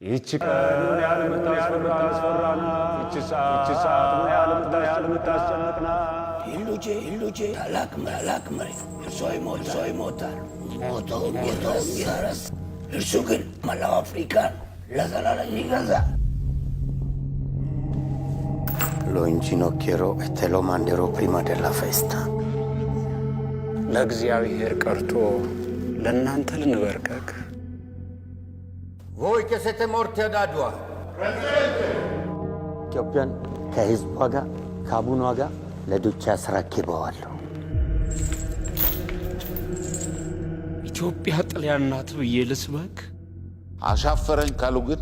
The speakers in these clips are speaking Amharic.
ይህች ቀን ምን ያህል የምታስፈራና ይህች ሰዓት ምን ያህል የምታስጨንቅና ሂሉጄ ታላቅ መሪ እርሷ ይሞታል ሞተውም ይረስ እርሱ ግን መላው አፍሪካን ለዘላለም ይገዛ። Lo inginocchierò e te lo manderò prima della festa. ለእግዚአብሔር ቀርቶ ለእናንተ ልንበርከክ። Voi che siete morti ad Adua. ኢትዮጵያን ከህዝቧ ጋር ከአቡኗ ጋር ለዱቻ አስረክበዋለሁ። ኢትዮጵያ ጣሊያን ናት ብዬ ልስበክ? አሻፈረኝ ካሉ ግን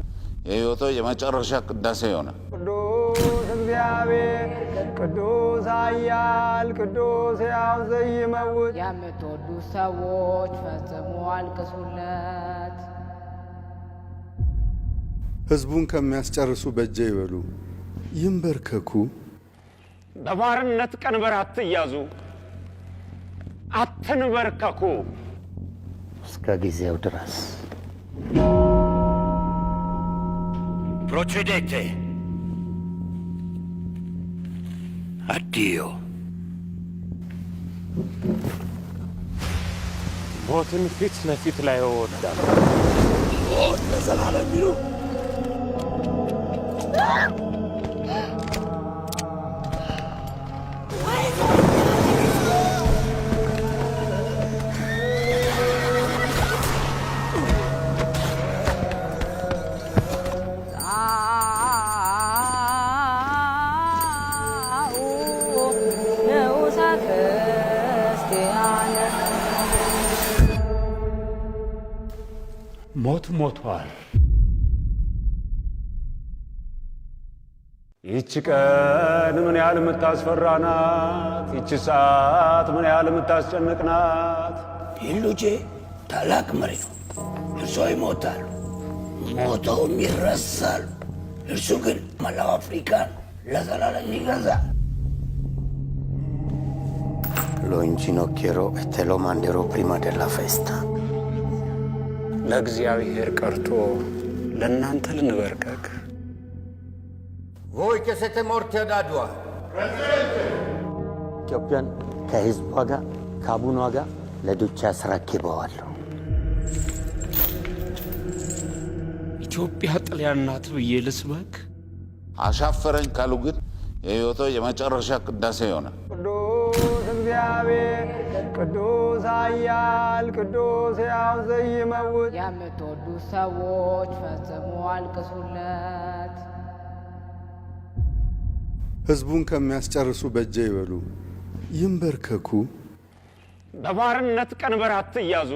የህይወቶ የመጨረሻ ቅዳሴ ይሆናል። ቅዱስ እግዚአብሔር ቅዱስ ኃያል ቅዱስ ሕያው ዘይመውት የምትወዱ ሰዎች ፈጽሞ አልቅሱለት። ህዝቡን ከሚያስጨርሱ በእጄ ይበሉ፣ ይንበርከኩ። በባርነት ቀንበር አትያዙ፣ አትንበርከኩ እስከ ጊዜው ድረስ። Procedete. Addio. ሞትን ፊት ለፊት ላይ እወዳለሁ። ለዘላለም ይሉ ሞት ሞቷል። ይህች ቀን ምን ያህል የምታስፈራናት፣ ይህች ሰዓት ምን ያህል የምታስጨንቅናት። ሂሉጄ ታላቅ መሪ ነው። እርሷ ይሞታል ሞተውም ይረሳሉ። እርሱ ግን መላው አፍሪካን ለዘላለም ይገዛ። Lo inginocchierò e te lo manderò prima della festa. ለእግዚአብሔር ቀርቶ ለእናንተ ልንበርከክ። Voi che siete morti ad Adua. ኢትዮጵያን ከህዝቧ ጋር ከአቡኗ ጋር ለዱቻ አስረክበዋለሁ። ኢትዮጵያ ጣሊያን ናት ብዬ ልስበክ? አሻፈረኝ ካሉ ግን የህይወቶ የመጨረሻ ቅዳሴ ይሆናል። ቅዱስ እግዚአብሔር ቅዱስ ኃያል ቅዱስ ሕያው ዘይመውት የምትወዱ ሰዎች ፈጽሞ አልቅሱለት። ህዝቡን ከሚያስጨርሱ በእጄ ይበሉ፣ ይንበርከኩ። በባርነት ቀንበር አትያዙ፣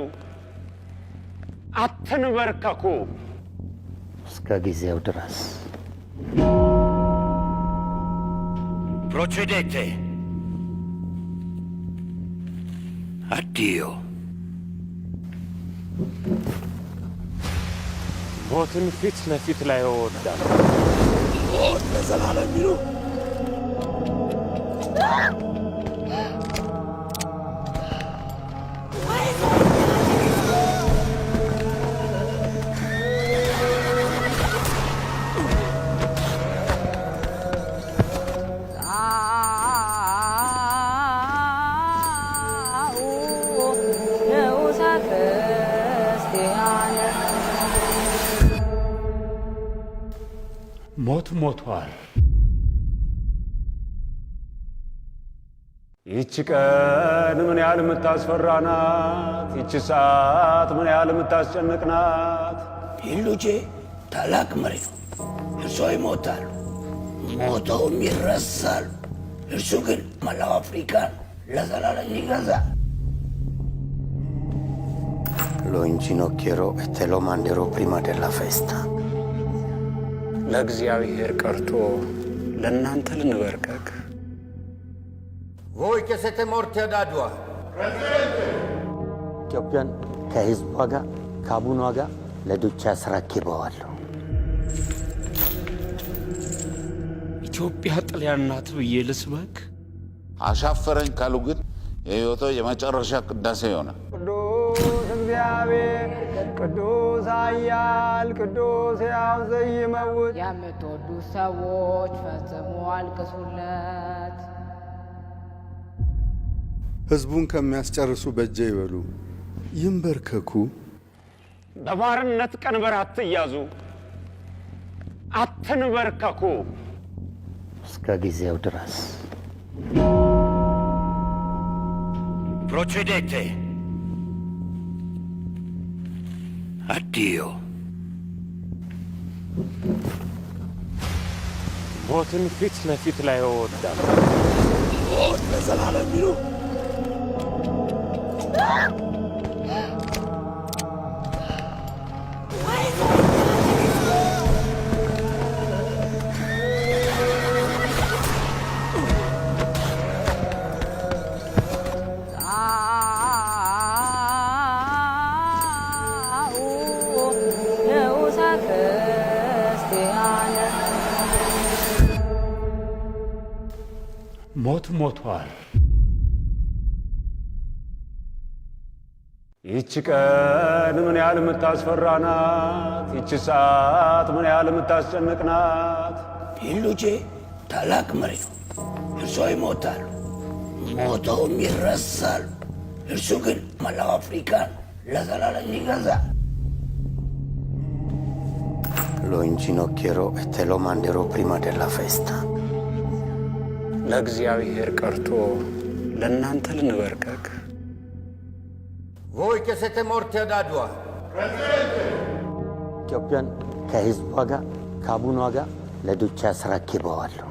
አትንበርከኩ እስከ ጊዜው ድረስ። Procedete. Addio. ሞትን ፊት ለፊት ላይ እወዳለሁ። ለዘላለም ይሉ ሞት ሞቷል። ይህች ቀን ምን ያህል የምታስፈራናት፣ ይህች ሰዓት ምን ያህል የምታስጨንቅናት። ሂሉጄ ታላቅ መሪ ነው። እርሷ ይሞታሉ ሞተውም ይረሳሉ። እርሱ ግን መላው አፍሪካን ለዘላለም ይገዛ። Lo inginocchierò e te lo manderò prima della festa. ለእግዚአብሔር ቀርቶ ለእናንተ ልንበርከክ። Voi che siete morti ad Adua. ኢትዮጵያን ከህዝቧ ጋር ከአቡኗ ጋር ለዱቻ አስረክበዋለሁ። ኢትዮጵያ ጣሊያን ናት ብዬ ልስበክ? አሻፈረኝ ካሉ ግን የህይወቶ የመጨረሻ ቅዳሴ ይሆናል። ቅዱስ እግዚአብሔር ቅዱስ ኃያል ቅዱስ ሕያው ዘይመውት የምትወዱት ሰዎች ፈጽሞ አልቅሱለት። ሕዝቡን ከሚያስጨርሱ በጀ ይበሉ፣ ይንበርከኩ። በባርነት ቀንበር አትያዙ፣ አትንበርከኩ እስከ ጊዜው ድረስ። Procedete. Addio. ሞትን ፊት ለፊት ላይ ወዳል። ሞት ለዘላለም ይኑር። ሞት ሞቷል። ይህች ቀን ምን ያህል የምታስፈራ ናት! ይህች ሰዓት ምን ያህል የምታስጨንቅ ናት! ሂሉጄ ታላቅ መሪ ነው። እርሷ ይሞታሉ፣ ሞተውም ይረሳሉ። እርሱ ግን መላው አፍሪካን ለዘላለም ይገዛል። Lo inginocchierò e te lo manderò prima della festa. ለእግዚአብሔር ቀርቶ ለእናንተ ልንበርከክ። Voi che siete morti ad Adua, ኢትዮጵያን ከሕዝቧ ጋር ከአቡኗ ጋር ለዱቻ አስረክበዋለሁ።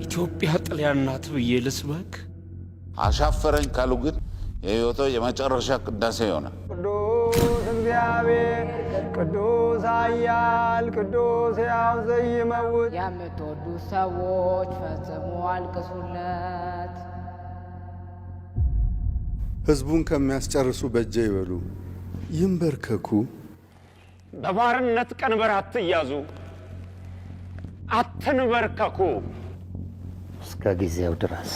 ኢትዮጵያ ጥልያን ናት ብዬ ልስበክ? አሻፈረኝ ካሉ ግን የሕይወቶ የመጨረሻ ቅዳሴ ይሆናል። ቅዱስ እግዚአብሔር ቅዱስ ኃያል ቅዱስ ሕያው ዘይመውት የምትወዱት ሰዎች ፈጽሞ አልቅሱለት። ሕዝቡን ከሚያስጨርሱ በጀ ይበሉ፣ ይንበርከኩ። በባርነት ቀንበር አትያዙ፣ አትንበርከኩ እስከ ጊዜው ድረስ።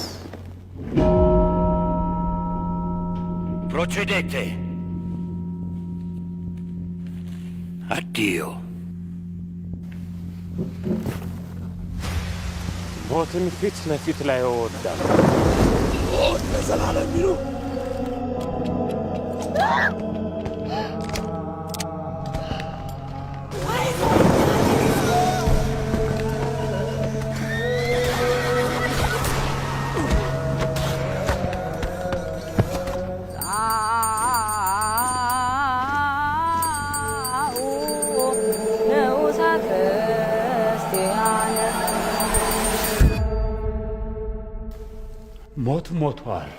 Procedete. Addio. ሞትን ፊት ለፊት ላይ ወዳል። ሞት ለዘላለም ይኑር። ሞት ሞቷል።